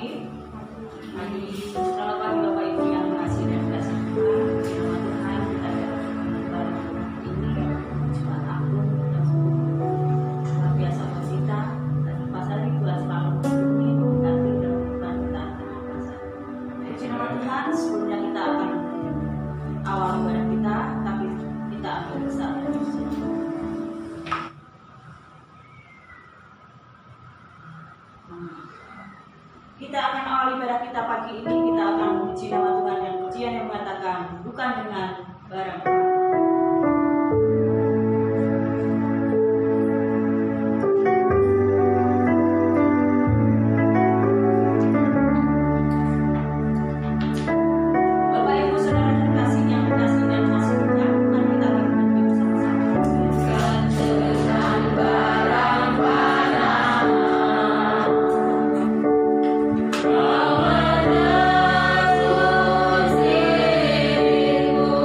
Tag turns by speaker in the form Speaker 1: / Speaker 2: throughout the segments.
Speaker 1: pagi. Selamat pagi Bapak Ibu yang kasih dan kasih Tuhan. Firman Tuhan kita dapat kembali ini Jumat Agung yang luar biasa buat kita. Dan pasal ini Tuhan selalu melindungi, memberkati dan menyertai kita dengan kasih. Firman Tuhan sebelumnya kita akan awal ibadah kita, tapi kita akan bersama. Kita akan awal ibadah kita pagi ini, kita akan memuji nama Tuhan yang pujian yang mengatakan bukan dengan barang. Bapak Ibu Saudara terkasih yang dikasihi dan kasih Tuhan, mari kita berdiri bersama-sama. Bukan dengan barang panah. Kau menebus diriku.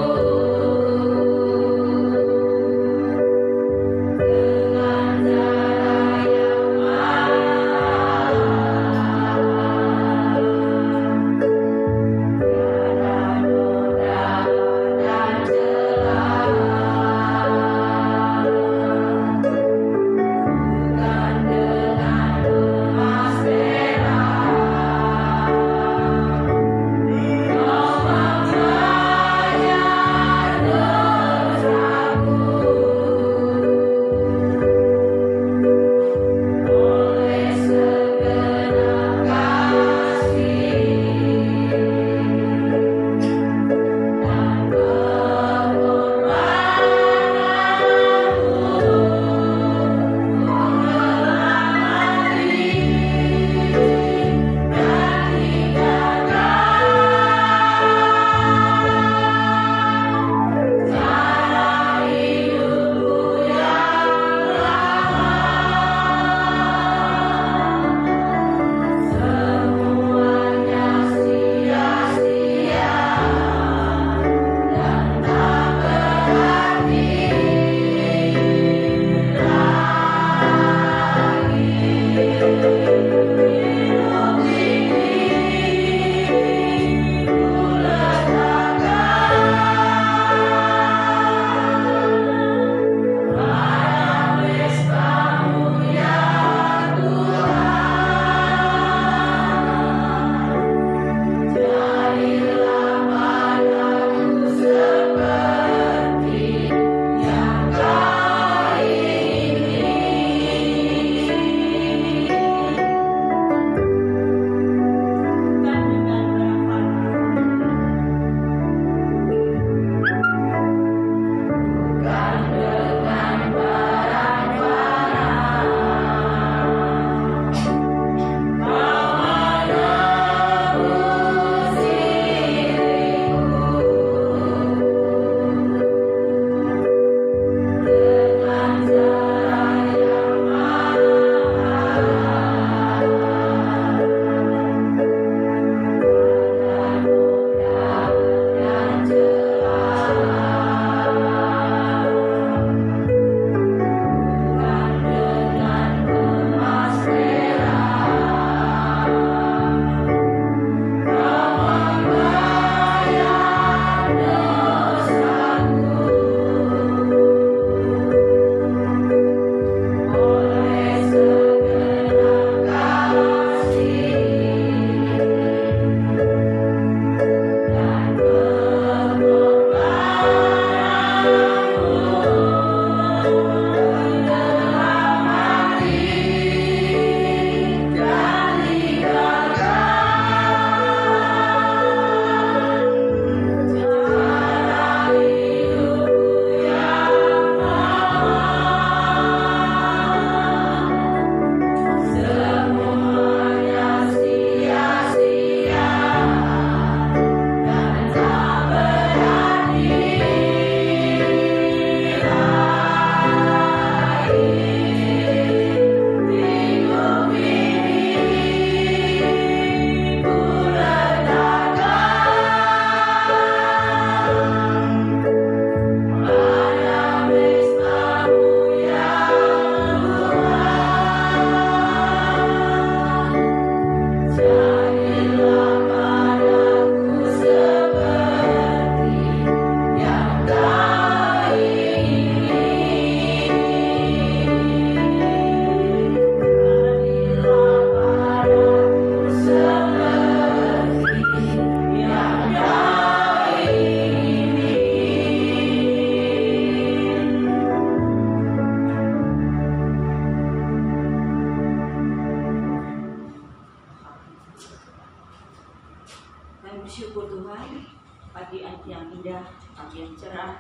Speaker 1: bersyukur Tuhan, pagi yang indah, pagi yang cerah.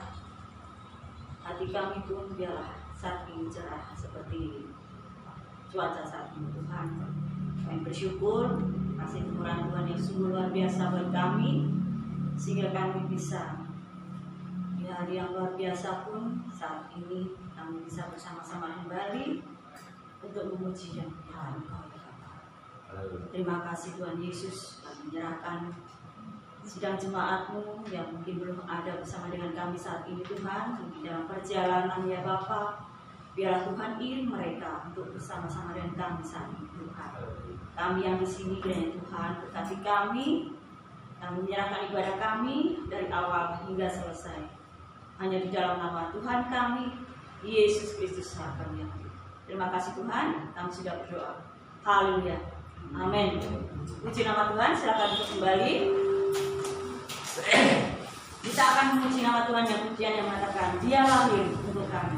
Speaker 1: Hati kami pun biarlah saat ini cerah seperti cuaca saat ini Tuhan. Kami bersyukur kasih kemurahan Tuhan yang sungguh luar biasa buat kami, sehingga kami bisa di hari yang luar biasa pun saat ini kami bisa bersama-sama kembali untuk memuji dan Tuhan. Terima kasih Tuhan Yesus, kami menyerahkan sidang jemaat-Mu yang mungkin belum ada bersama dengan kami saat ini Tuhan, di dalam perjalanan ya Bapa. Biarlah Tuhan iring mereka untuk bersama-sama dengan kami saat ini Tuhan. Kami yang di sini kiranya Tuhan, tetapi kami menyerahkan ibadah kami dari awal hingga selesai hanya di dalam nama Tuhan kami, Yesus Kristus kami. Terima kasih Tuhan, kami sudah berdoa. Haleluya. Amin. Puji nama Tuhan, silakan duduk kembali. Kita akan memuji nama Tuhan yang pujian yang mengatakan Dia lahir untuk kami.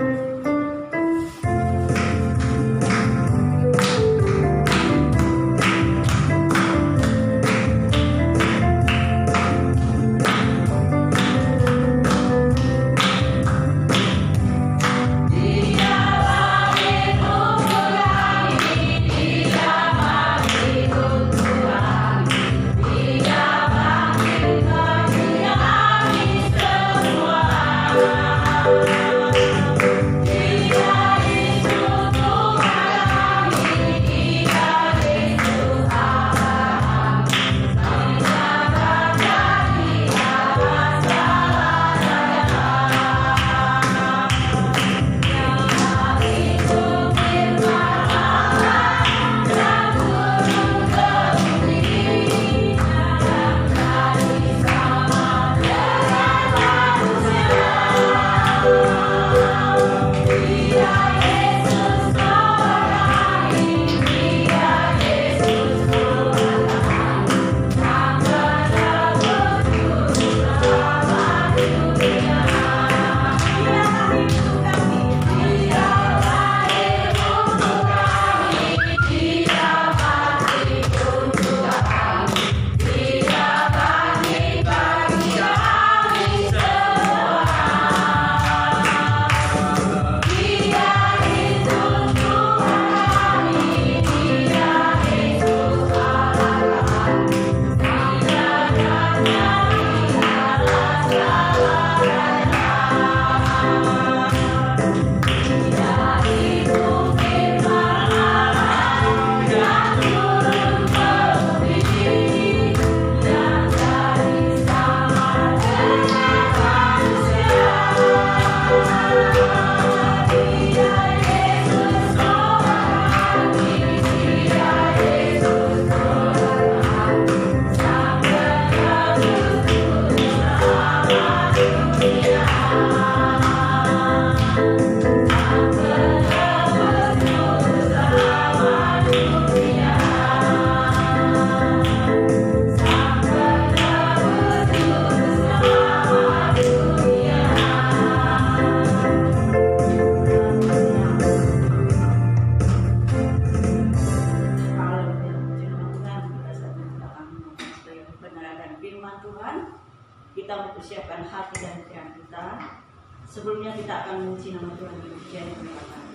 Speaker 1: Sebelumnya kita akan memuji nama Tuhan di pujian yang mengatakan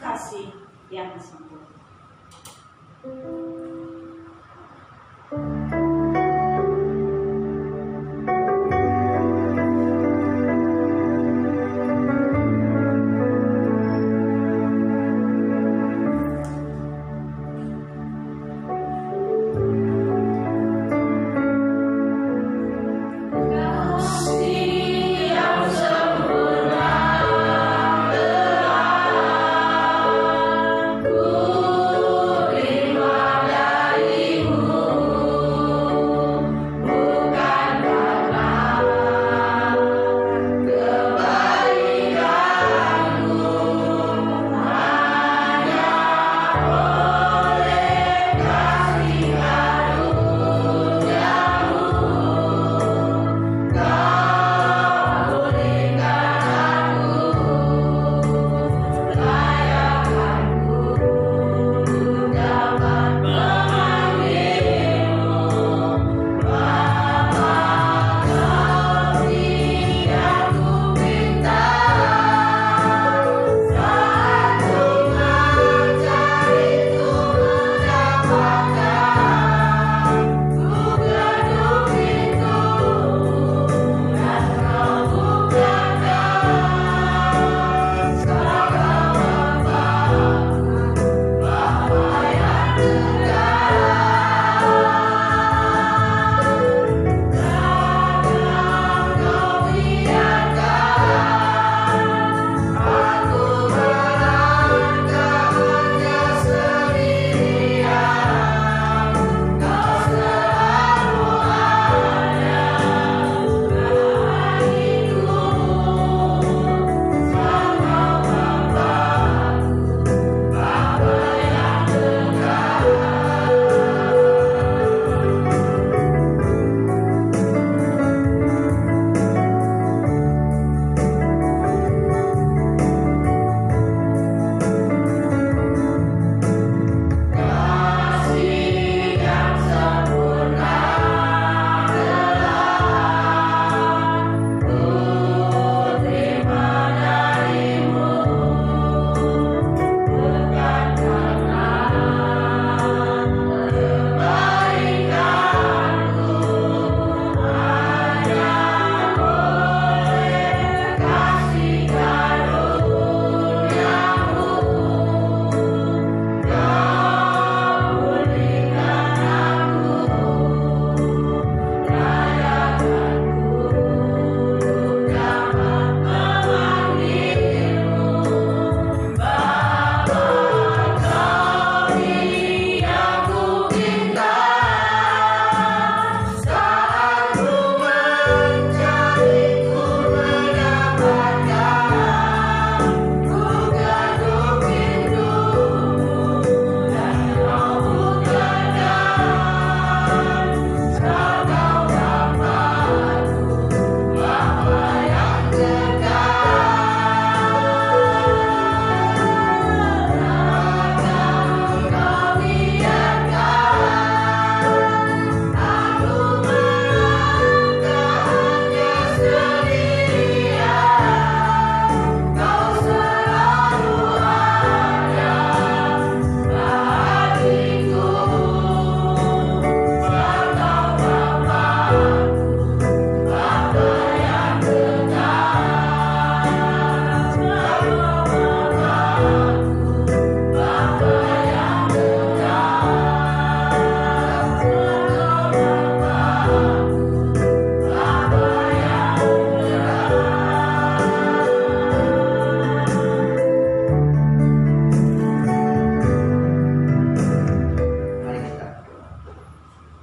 Speaker 1: kasih yang sempurna.
Speaker 2: Terima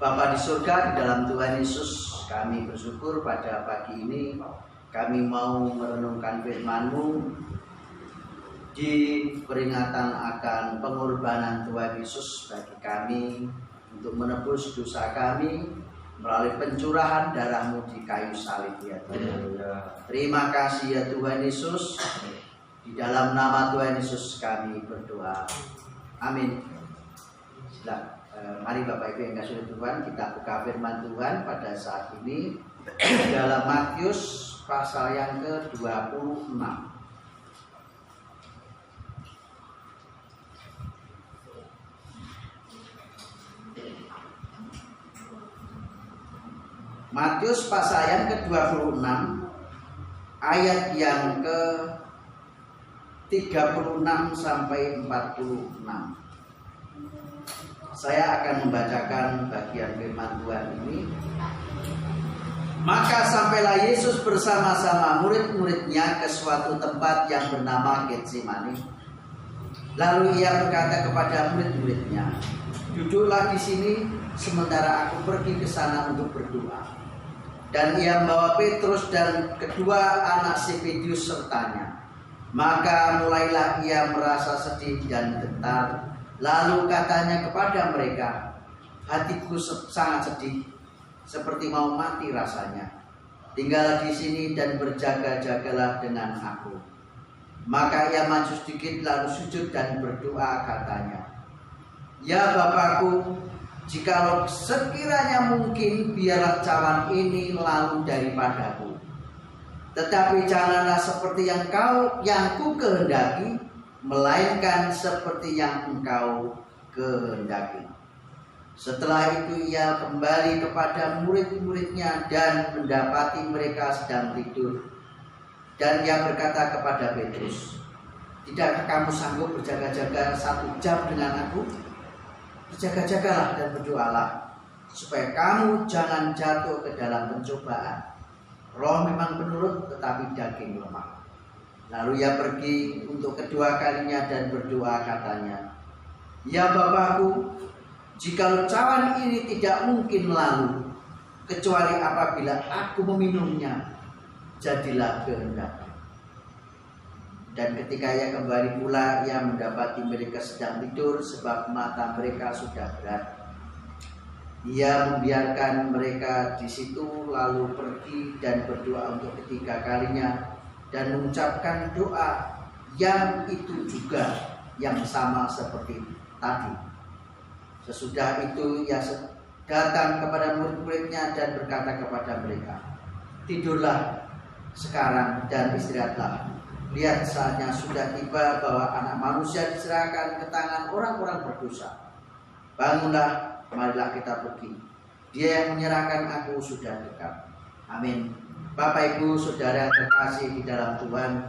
Speaker 2: Bapa di surga, di dalam Tuhan Yesus, kami bersyukur pada pagi ini kami mau merenungkan firman-Mu di peringatan akan pengorbanan Tuhan Yesus bagi kami untuk menebus dosa kami melalui pencurahan darah-Mu di kayu salib, ya Tuhan. Terima kasih ya Tuhan Yesus. Di dalam nama Tuhan Yesus kami berdoa. Amin. Silakan. Mari Bapak Ibu yang kasih Tuhan, kita buka firman Tuhan pada saat ini dalam Matius pasal yang ke-26. Matius pasal yang ke-26 ayat yang ke-36 sampai 46. Saya akan membacakan bagian firman Tuhan ini. Maka sampailah Yesus bersama-sama murid-muridnya ke suatu tempat yang bernama Getsemani. Lalu ia berkata kepada murid-muridnya, "Duduklah di sini sementara aku pergi ke sana untuk berdoa." Dan ia membawa Petrus dan kedua anak Zebedius sertanya. Maka mulailah ia merasa sedih dan gentar. Lalu katanya kepada mereka, "Hatiku sangat sedih, seperti mau mati rasanya. Tinggallah di sini dan berjaga-jagalah dengan aku." Maka ia maju sedikit lalu sujud dan berdoa katanya, "Ya Bapakku, jikalau sekiranya mungkin, biarlah cawan ini lalu daripadaku. Tetapi janganlah seperti yang ku kehendaki, melainkan seperti yang Engkau kehendaki." Setelah itu ia kembali kepada murid-muridnya dan mendapati mereka sedang tidur. Dan ia berkata kepada Petrus, "Tidakkah kamu sanggup berjaga-jaga 1 jam dengan aku? Berjaga-jagalah dan berdoalah, supaya kamu jangan jatuh ke dalam pencobaan. Roh memang penurut, tetapi daging lemah." Lalu ia pergi untuk kedua kalinya dan berdoa katanya, "Ya Bapakku, jikalau cawan ini tidak mungkin lalu, kecuali apabila aku meminumnya, jadilah kehendakmu." Dan ketika ia kembali pula, ia mendapati mereka sedang tidur, sebab mata mereka sudah berat. Ia membiarkan mereka di situ, lalu pergi dan berdoa untuk ketiga kalinya, dan mengucapkan doa yang itu juga yang sama seperti tadi. Sesudah itu ia datang kepada murid-muridnya dan berkata kepada mereka, "Tidurlah sekarang dan istirahatlah. Lihat, saatnya sudah tiba bahwa Anak Manusia diserahkan ke tangan orang-orang berdosa. Bangunlah, marilah kita pergi. Dia yang menyerahkan aku sudah dekat." Amin. Bapak Ibu Saudara yang terkasih di dalam Tuhan,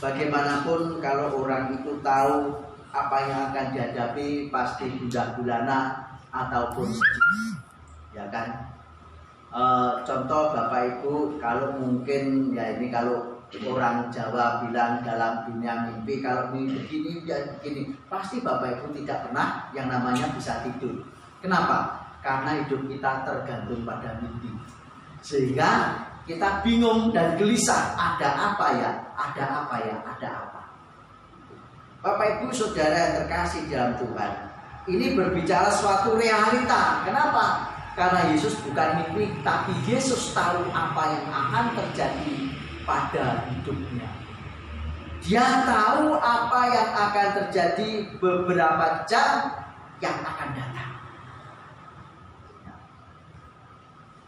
Speaker 2: bagaimanapun kalau orang itu tahu apa yang akan dihadapi, pasti gundah gulana ataupun sedih, ya kan? Contoh Bapak Ibu, kalau mungkin ya ini kalau orang Jawa bilang dalam dunia mimpi, kalau mimpi begini ya begini, pasti Bapak Ibu tidak pernah yang namanya bisa tidur. Kenapa? Karena hidup kita tergantung pada mimpi. Sehingga kita bingung dan gelisah, ada apa ya, ada apa ya, ada apa. Bapak Ibu Saudara yang terkasih dalam Tuhan, ini berbicara suatu realita. Kenapa? Karena Yesus bukan mimpi, tapi Yesus tahu apa yang akan terjadi pada hidupnya. Dia tahu apa yang akan terjadi beberapa jam yang akan datang.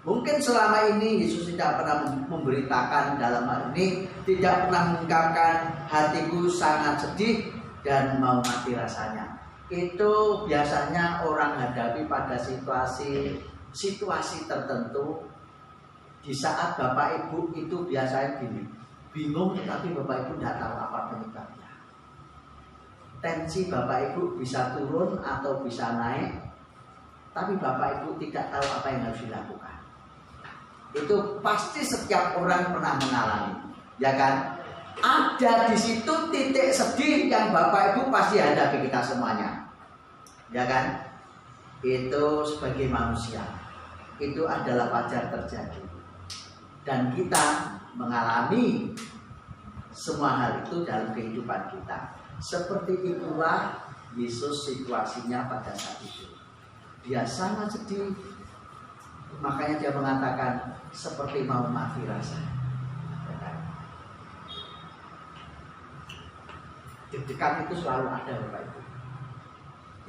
Speaker 2: Mungkin selama ini Yesus tidak pernah memberitakan dalam hal ini, tidak pernah mengungkapkan hatiku sangat sedih dan mau mati rasanya. Itu biasanya orang hadapi pada situasi tertentu. Di saat Bapak Ibu itu biasanya gini, bingung tapi Bapak Ibu tidak tahu apa penyebabnya. Tensi Bapak Ibu bisa turun atau bisa naik, tapi Bapak Ibu tidak tahu apa yang harus dilakukan. Itu pasti setiap orang pernah mengalami, ya kan? Ada di situ titik sedih yang Bapak Ibu pasti hadapi kita semuanya, ya kan? itu sebagai manusia itu adalah wajar terjadi, dan kita mengalami semua hal itu dalam kehidupan kita. Seperti itulah Yesus situasinya pada saat itu. Dia sangat sedih, makanya dia mengatakan seperti mau mati rasanya. Deg-degan itu selalu ada, Bapak Ibu,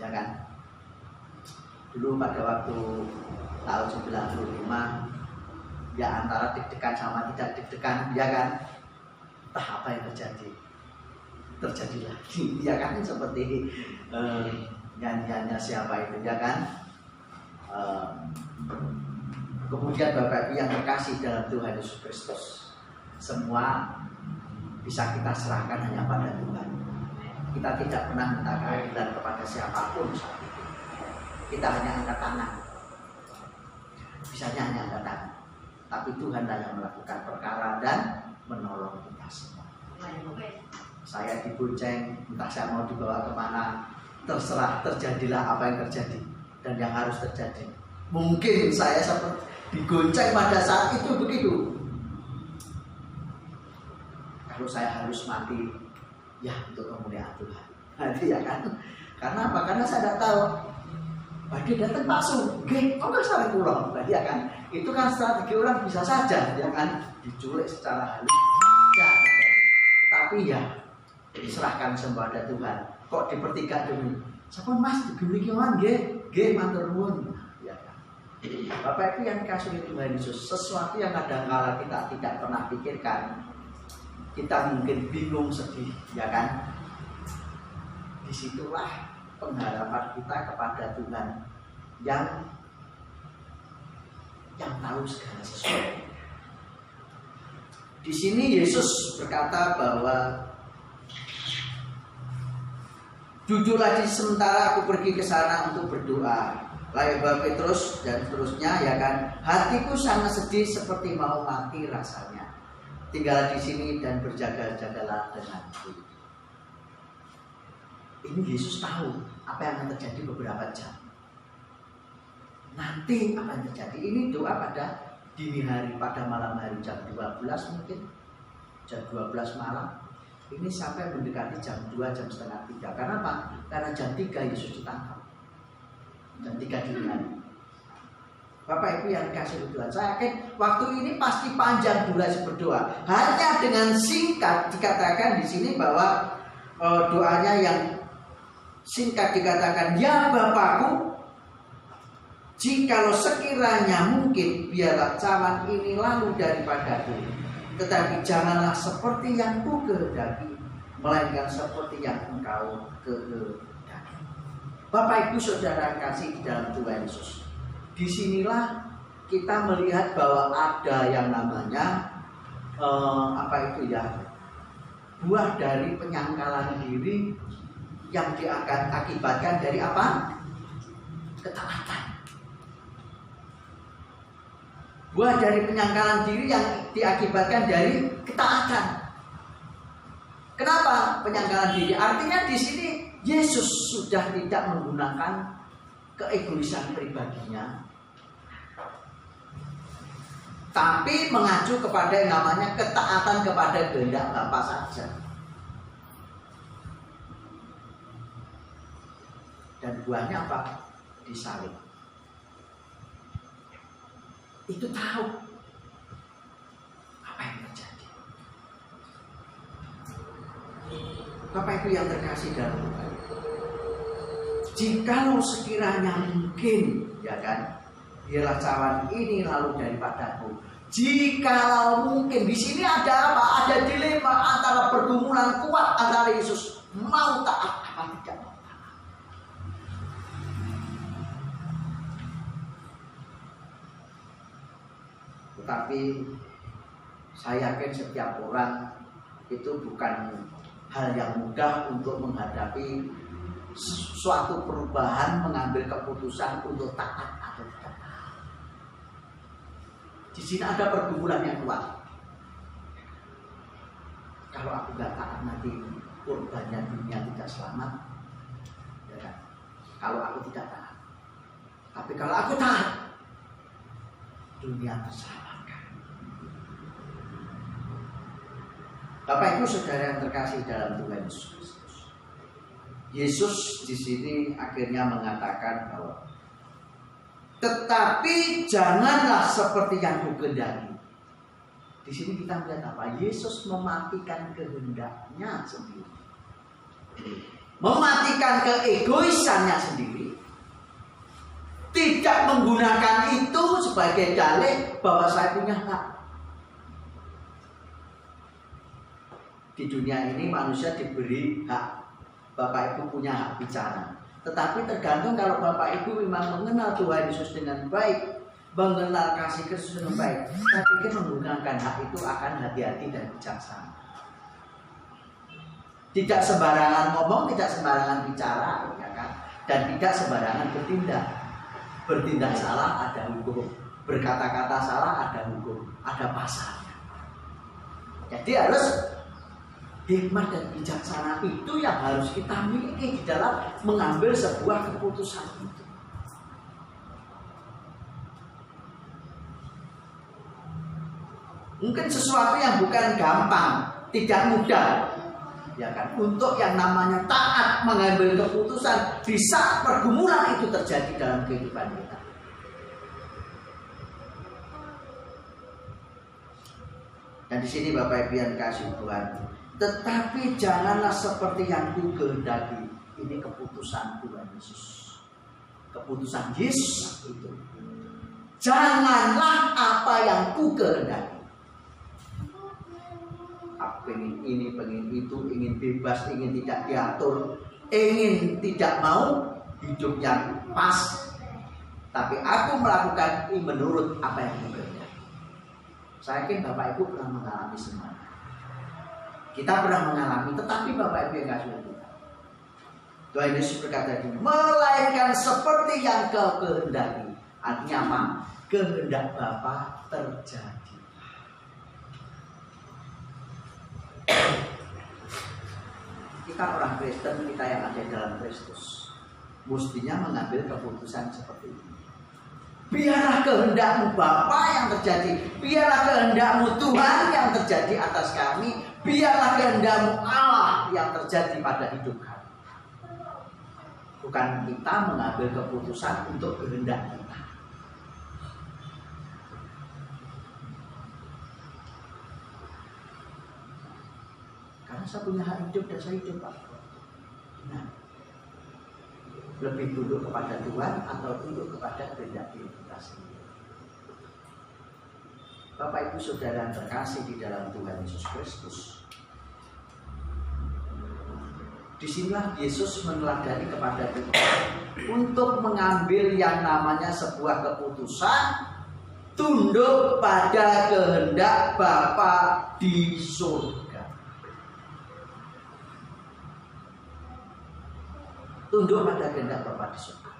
Speaker 2: ya kan? Dulu pada waktu tahun 95, ya antara deg-degan sama tidak deg-degan, ya kan? Entah apa yang terjadi, terjadi lagi, ya kan? Seperti nyanyiannya siapa itu, ya kan? Kemudian Bapak Ibu yang terkasih dalam Tuhan Yesus Kristus, semua bisa kita serahkan hanya pada Tuhan. Kita tidak pernah minta keadilan kepada siapapun saat itu. Kita hanya angkat tangan, bisanya hanya angkat tangan. Tapi Tuhanlah yang melakukan perkara dan menolong kita semua. Saya dibonceng, entah saya mau dibawa kemana, terserah, terjadilah apa yang terjadi dan yang harus terjadi. Mungkin saya seperti digonceng pada saat itu begitu. Kalau saya harus mati, ya untuk kemuliaan Tuhan. Nanti ya kan? Karena apa? Karena saya tidak tahu. Dia datang langsung, kok nggak saling pulang, ya kan? Itu kan strategi orang bisa saja, ya kan? Diculik secara halus, tapi ya diserahkan semua pada Tuhan. Kok dipertiga dulu? Siapa Mas dibeli kian, ge matur nuwun, ya kan? Bapak Ibu yang dikasihi Tuhan Yesus, sesuatu yang kadang-kala kita tidak pernah pikirkan, kita mungkin bingung, sedih, ya kan? Disitulah pengharapan kita kepada Tuhan yang tahu segala sesuatu. Di sini Yesus berkata bahwa jujur lagi sementara aku pergi ke sana untuk berdoa. Lalu Petrus dan seterusnya, ya kan? Hatiku sangat sedih seperti mau mati rasanya. Tinggal di sini dan berjaga-jagalah denganku. Ini Yesus tahu apa yang akan terjadi beberapa jam. Nanti apa yang terjadi? Ini doa pada dini hari, pada malam hari jam 12 mungkin. Jam 12 malam. Ini sampai mendekati jam 2, jam setengah 3. Karena apa? Karena jam 3 Yesus ditangkap. Jam 3 dini hari. Bapak Ibu yang dikasihi Tuhan, saya yakin waktu ini pasti panjang durasi berdoa. Hanya dengan singkat dikatakan di sini bahwa doanya yang singkat dikatakan, ya Bapakku, jikalau sekiranya mungkin biarlah cawan ini lalu daripadaku, tetapi janganlah seperti yang ku kehendaki, melainkan seperti yang Engkau kehendaki. Bapak Ibu Saudara kasih di dalam Tuhan Yesus, disinilah kita melihat bahwa ada yang namanya buah dari penyangkalan diri yang diakibatkan dari apa? Ketaatan. Buah dari penyangkalan diri yang diakibatkan dari ketaatan. Kenapa penyangkalan diri? Artinya di sini Yesus sudah tidak menggunakan keegoisan pribadinya, tapi mengacu kepada yang namanya ketaatan kepada kehendak Bapa saja. Dan buahnya apa? Disalib. Itu tahu apa yang terjadi. Bapak Ibu yang terkasih dalam Tuhan, jikalau sekiranya mungkin, ya kan, biarlah cawan ini lalu daripadaku. Jikalau mungkin, di sini ada apa? Ada dilema antara pergumulan kuat antara Yesus mau taat apa tidak mau. Tetapi saya yakin setiap orang itu bukan hal yang mudah untuk menghadapi suatu perubahan, mengambil keputusan untuk taat atau tidak taat. Di sini ada pergumulan yang kuat. Kalau aku nggak taat nanti korbannya dunia tidak selamat, ya kan? Kalau aku tidak taat, Tapi kalau aku taat, dunia terselamatkan. Bapak Ibu Saudara yang terkasih dalam Tuhan Yesus Kristus. Yesus di sini akhirnya mengatakan bahwa tetapi janganlah seperti yang kukehendaki. Di sini kita melihat apa? Yesus mematikan kehendaknya sendiri. Mematikan keegoisannya sendiri. Tidak menggunakan itu sebagai dalih bahwa saya punya hak. Di dunia ini manusia diberi hak. Bapak Ibu punya hak bicara. Tetapi tergantung kalau Bapak Ibu memang mengenal Tuhan Yesus dengan baik, mengenal kasih Kristus dengan baik, saya pikir menggunakan hak itu akan hati-hati dan bijaksana. Tidak sembarangan ngomong, tidak sembarangan bicara, ya kan? Dan tidak sembarangan bertindak. Bertindak salah ada hukum, berkata-kata salah ada hukum, ada pasalnya. Jadi harus hikmat dan bijaksana itu yang harus kita miliki di dalam mengambil sebuah keputusan itu. Mungkin sesuatu yang bukan gampang, tidak mudah, ya kan? Untuk yang namanya taat mengambil keputusan di saat pergumulan itu terjadi dalam kehidupan kita. Dan di sini Bapak Ibu yang kasih Tuhan, tetapi janganlah seperti yang kukehendaki. Ini keputusan Tuhan Yesus. Keputusan Yesus itu. Janganlah apa yang kukehendaki. Aku pengen itu, ingin bebas, ingin tidak diatur, ingin tidak mau hidup yang pas. Tapi aku melakukan ini menurut apa yang kukehendaki. Saya yakin Bapak Ibu pernah mengalami semuanya. Kita pernah mengalami, tetapi Bapak Ibu yang kasih Tuhan. Tuhan Yesus berkata, melainkan seperti yang kau kehendaki. Artinya apa? Kehendak Bapa terjadi. Kita orang Kristen, kita yang ada dalam Kristus, mestinya mengambil keputusan seperti ini. Biarlah kehendakmu Bapa yang terjadi, biarlah kehendakmu Tuhan yang terjadi atas kami, biarlah kehendakmu Allah yang terjadi pada hidup kami. Bukan kita mengambil keputusan untuk kehendak kita. Karena saya punya hak hidup dan saya hidup Pak. Nah, lebih tunduk kepada Tuhan atau tunduk kepada kehendak diri kita sendiri. Bapak Ibu Saudara yang terkasih di dalam Tuhan Yesus Kristus. Disinilah Yesus meneladani kepada kita untuk mengambil yang namanya sebuah keputusan tunduk pada kehendak Bapa di surga. Tunduk pada kehendak Bapa di surga.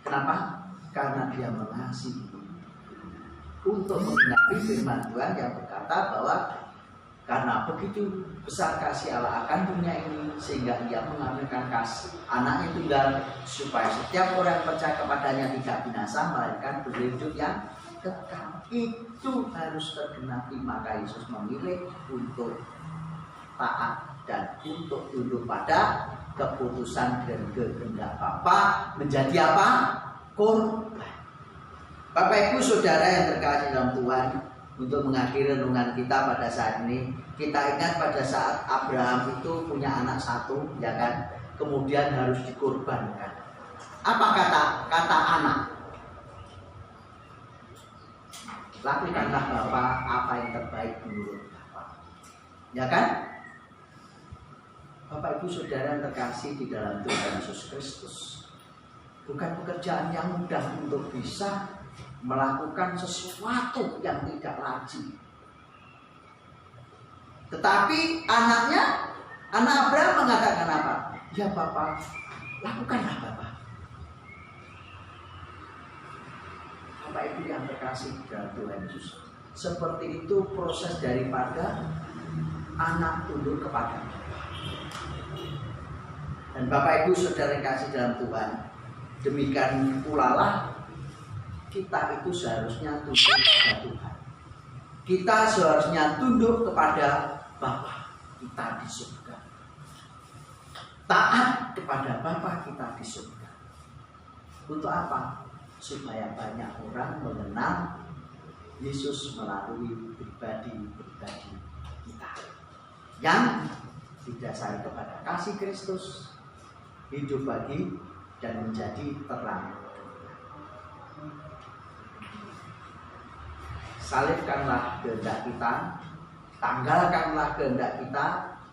Speaker 2: Kenapa? Karena Dia mengasihi. Untuk menggenapi firman Tuhan yang berkata bahwa karena begitu besar kasih Allah akan dunia ini, sehingga Ia mengambilkan kasih Anak-Nya tunggal, supaya setiap orang percaya kepadanya tidak binasa, melainkan berhidup yang kekal. Itu harus tergenapi. Maka Yesus memilih untuk taat dan untuk tunduk pada keputusan dan kehendak Bapa, menjadi apa? Korban. Bapak Ibu Saudara yang terkasih dalam Tuhan, untuk mengakhiri renungan kita pada saat ini, kita ingat pada saat Abraham itu punya anak satu, ya kan? Kemudian harus dikorbankan. Apa kata anak? Lakukanlah Bapa apa yang terbaik menurut Bapa. Ya kan? Bapak Ibu Saudara yang terkasih di dalam Tuhan Yesus Kristus, bukan pekerjaan yang mudah untuk bisa melakukan sesuatu yang tidak lazim. Tetapi anak Abraham mengatakan apa? Ya Bapak, lakukanlah Bapak. Bapak Ibu yang terkasih dalam Tuhan Yesus, seperti itu proses daripada anak tunduk kepada Bapa. Dan Bapak Ibu Saudara yang kasih dalam Tuhan, demikian pula lah kita itu seharusnya tunduk kepada Tuhan. Kita seharusnya tunduk kepada Bapa kita di surga. Taat kepada Bapa kita di surga. Untuk apa? Supaya banyak orang mengenal Yesus melalui pribadi-pribadi kita yang didasari kepada kasih Kristus, hidup bagi dan menjadi terang. Salibkanlah kehendak kita, tanggalkanlah kehendak kita,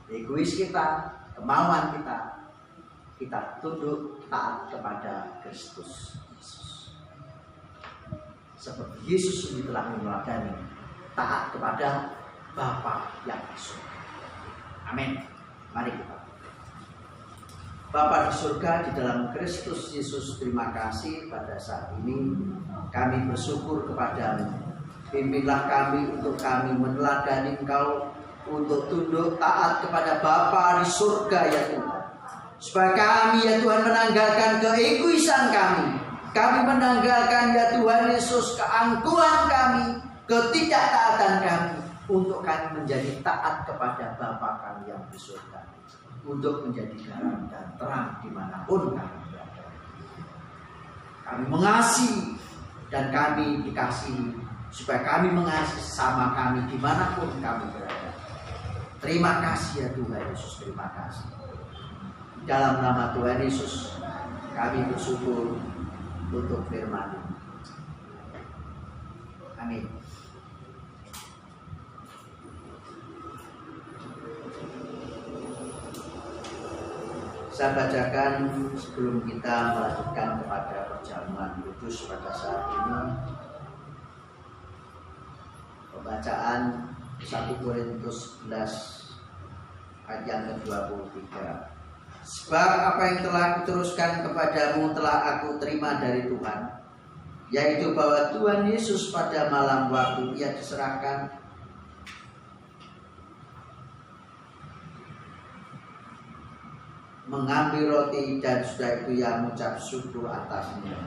Speaker 2: egois kita, kemauan kita. Kita tunduk taat kepada Kristus Yesus. Seperti Yesus ini telah meneladani taat kepada Bapa yang di surga. Amin. Mari kita. Bapa di surga, di dalam Kristus Yesus, terima kasih pada saat ini kami bersyukur kepadamu. Pimpinlah kami untuk kami meneladani Engkau, untuk tunduk taat kepada Bapa di surga ya Tuhan. Supaya kami ya Tuhan menanggalkan keegoisan kami. Kami menanggalkan ya Tuhan Yesus keangkuhan kami, ketidaktaatan kami, untuk kami menjadi taat kepada Bapa kami yang di surga. Untuk menjadi garam dan terang dimanapun kami berada. Kami mengasihi dan kami dikasihi, supaya kami mengasihi sama kami dimanapun kami berada. Terima kasih ya Tuhan Yesus, terima kasih. Dalam nama Tuhan Yesus kami bersyukur untuk firman. Amin. Saya bacakan sebelum kita melanjutkan kepada perjamuan kudus pada saat ini. Pembacaan 1 Korintus 11 ayat yang ke-23. Sebab apa yang telah kuteruskan kepadamu telah aku terima dari Tuhan, yaitu bahwa Tuhan Yesus pada malam waktu Ia diserahkan, mengambil roti dan sudah itu Ia mengucap syukur atasnya.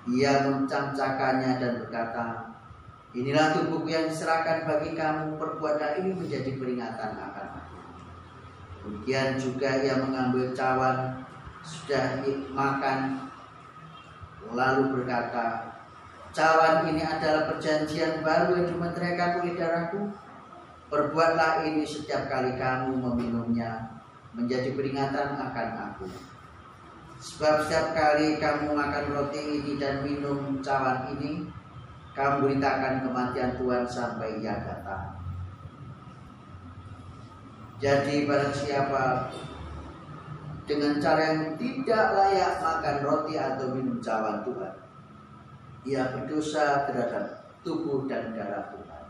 Speaker 2: Ia mencamcakannya dan berkata, inilah tubuhku yang diserahkan bagi kamu, perbuatlah ini menjadi peringatan akan aku. Kemudian juga Ia mengambil cawan, sudah makan, lalu berkata, cawan ini adalah perjanjian baru yang dimeteraikan oleh darahku. Perbuatlah ini setiap kali kamu meminumnya, menjadi peringatan akan aku. Sebab setiap kali kamu makan roti ini dan minum cawan ini, kamu beritakan kematian Tuhan sampai Ia datang. Jadi barang siapa dengan cara yang tidak layak makan roti atau minum cawan Tuhan, ia berdosa terhadap tubuh dan darah Tuhan.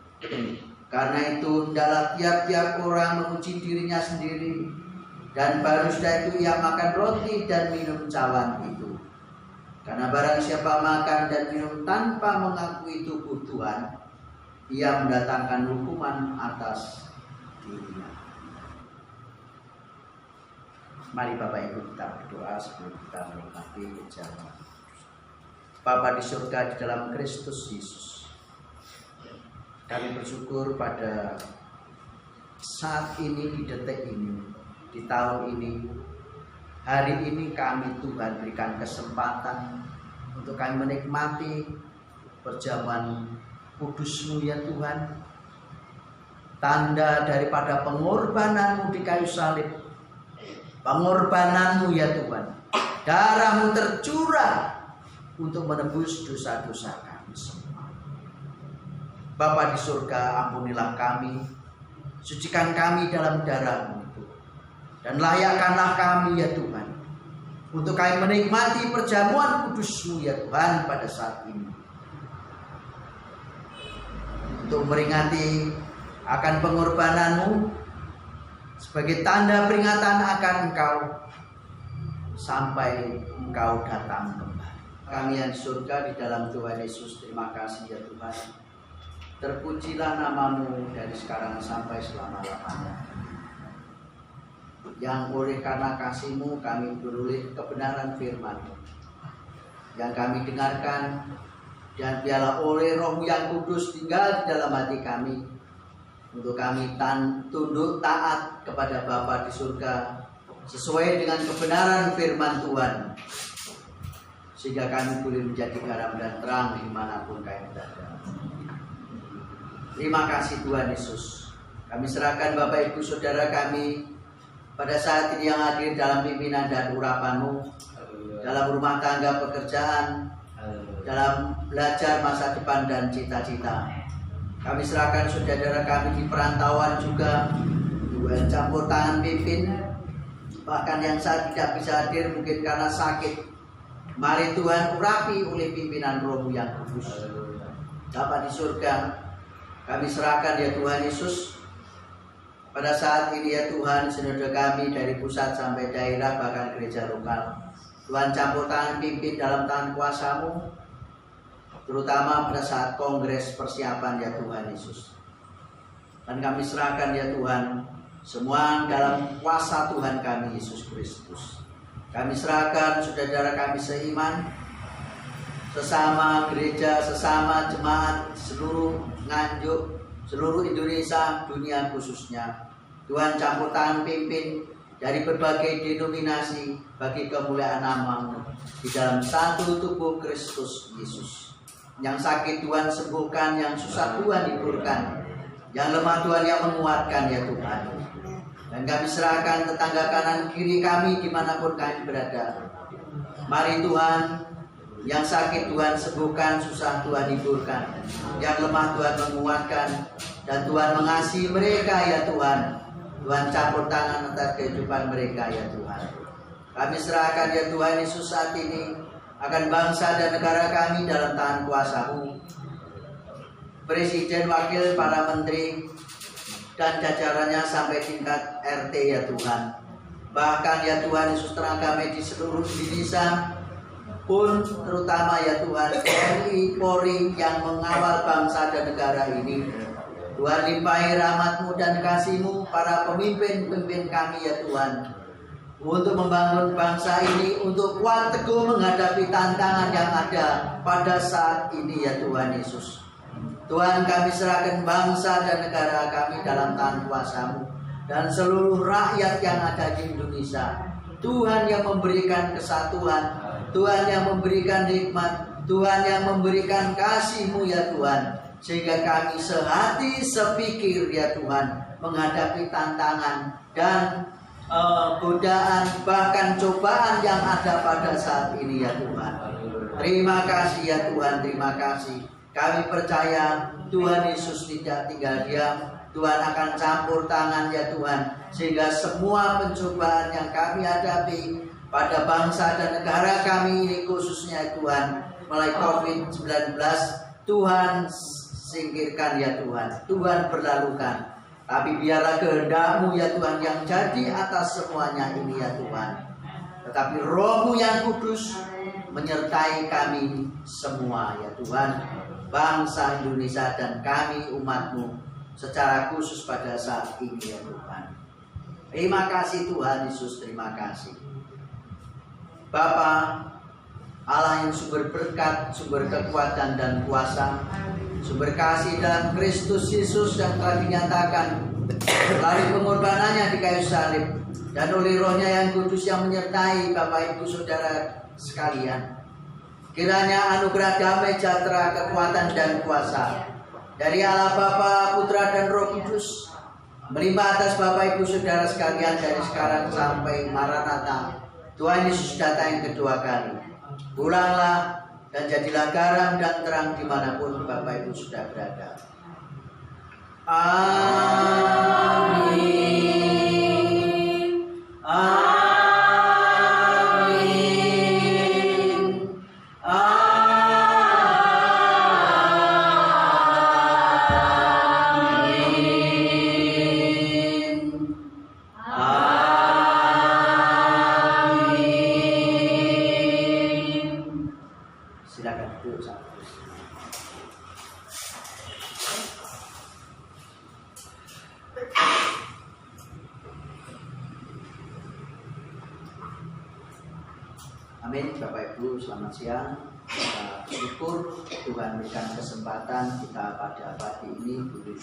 Speaker 2: Karena itu hendaklah tiap-tiap orang menguji dirinya sendiri, dan baru sudah itu ia makan roti dan minum cawan itu. Karena barang siapa makan dan minum tanpa mengakui tubuh Tuhan, ia mendatangkan hukuman atas dirinya. Mari Bapak Ibu kita berdoa sebelum kita menikmati perjamuan. Bapa di surga, di dalam Kristus Yesus, kami bersyukur pada saat ini, di detik ini, di tahun ini, hari ini kami Tuhan berikan kesempatan untuk kami menikmati perjamuan kudus-Mu ya Tuhan. Tanda daripada pengorbanan-Mu di kayu salib, pengorbanan-Mu ya Tuhan, darah-Mu tercurah untuk menebus dosa-dosa kami semua. Bapa di surga, ampunilah kami, sucikan kami dalam darah-Mu itu, dan layakkanlah kami ya Tuhan untuk kami menikmati perjamuan kudus-Mu ya Tuhan pada saat ini, untuk memperingati akan pengorbanan-Mu sebagai tanda peringatan akan Engkau sampai Engkau datang kembali. Kami yang di surga, di dalam Tuhan Yesus, terima kasih ya Tuhan. Terpujilah nama-Mu dari sekarang sampai selama-lamanya. yang oleh karena kasih-Mu kami beroleh kebenaran firman-Mu yang kami dengarkan, dan biarlah oleh Roh-Mu yang kudus tinggal di dalam hati kami untuk kami tunduk taat kepada Bapa di surga sesuai dengan kebenaran firman Tuhan, sehingga kami boleh menjadi garam dan terang dimanapun kami berada. Terima kasih Tuhan Yesus. Kami serahkan Bapak Ibu Saudara kami pada saat ini yang hadir dalam pimpinan dan urapan-Mu, dalam rumah tangga pekerjaan, dalam belajar masa depan dan cita-cita. Kami serahkan saudara kami di perantauan juga, Tuhan campur tangan pimpin, bahkan yang saat tidak bisa hadir mungkin karena sakit. Mari Tuhan urapi oleh pimpinan Roh-Mu yang kudus. Bapa di surga, kami serahkan ya Tuhan Yesus, pada saat ini ya Tuhan, sinode kami dari pusat sampai daerah bahkan gereja lokal. Tuhan campur tangan pimpin dalam tangan kuasa-Mu, terutama pada saat kongres persiapan ya Tuhan Yesus. Dan kami serahkan ya Tuhan semua dalam kuasa Tuhan kami Yesus Kristus. Kami serahkan saudara kami seiman, sesama gereja, sesama jemaat seluruh Nganjuk, seluruh Indonesia, dunia khususnya. Tuhan campur tangan pimpin dari berbagai denominasi bagi kemuliaan nama-Mu di dalam satu tubuh Kristus Yesus. Yang sakit Tuhan sembuhkan, yang susah Tuhan hiburkan, yang lemah Tuhan yang menguatkan ya Tuhan. Dan kami serahkan tetangga kanan kiri kami dimanapun kami berada. Mari Tuhan, yang sakit Tuhan sembuhkan, susah Tuhan hiburkan, yang lemah Tuhan menguatkan, dan Tuhan mengasihi mereka ya Tuhan. Tuhan campur tangan atas kehidupan mereka ya Tuhan. Kami serahkan ya Tuhan Yesus saat ini akan bangsa dan negara kami dalam tangan kuasa-Mu. Presiden, wakil, para menteri, dan jajarannya sampai tingkat RT ya Tuhan. Bahkan ya Tuhan Yesus, tenaga medis seluruh Indonesia pun terutama ya Tuhan TNI, Polri yang mengawal bangsa dan negara ini. Tuhan limpahi rahmat-Mu dan kasih-Mu para pemimpin-pemimpin kami ya Tuhan, untuk membangun bangsa ini, untuk kuat teguh menghadapi tantangan yang ada pada saat ini ya Tuhan Yesus. Tuhan, kami serahkan bangsa dan negara kami dalam tangan kuasa-Mu, dan seluruh rakyat yang ada di Indonesia. Tuhan yang memberikan kesatuan, Tuhan yang memberikan nikmat, Tuhan yang memberikan kasih-Mu ya Tuhan, sehingga kami sehati sepikir ya Tuhan menghadapi tantangan dan godaan, bahkan cobaan yang ada pada saat ini ya Tuhan. Terima kasih ya Tuhan, terima kasih. Kami percaya Tuhan Yesus tidak tinggal diam. Tuhan akan campur tangan ya Tuhan, sehingga semua pencobaan yang kami hadapi pada bangsa dan negara kami ini khususnya Tuhan, mulai COVID-19, Tuhan singkirkan ya Tuhan, Tuhan berlalukan. Tapi biarlah kehendak-Mu ya Tuhan yang jadi atas semuanya ini ya Tuhan. Tetapi Roh-Mu yang kudus menyertai kami semua ya Tuhan, bangsa Indonesia dan kami umat-Mu secara khusus pada saat ini ya Tuhan. Terima kasih Tuhan Yesus, terima kasih. Bapa Allah yang sumber berkat, sumber kekuatan dan kuasa, sumber kasih dalam Kristus Yesus yang telah dinyatakan melalui pengorbanannya di kayu salib, dan oleh Roh-Nya yang kudus yang menyertai Bapak Ibu Saudara sekalian. Kiranya anugerah damai, sejahtera, kekuatan dan kuasa dari Allah Bapa, Putra dan Roh Kudus melimpah atas Bapak Ibu Saudara sekalian dari sekarang sampai Maranatha, Tuhan Yesus datang yang kedua kali. Pulanglah dan jadilah garam dan terang dimanapun Bapak Ibu sudah berada. Amin. Amin. Silakan duduk sama. Amin. Bapak Ibu, selamat siang. Kita bersyukur Tuhan berikan kesempatan kita pada pagi ini boleh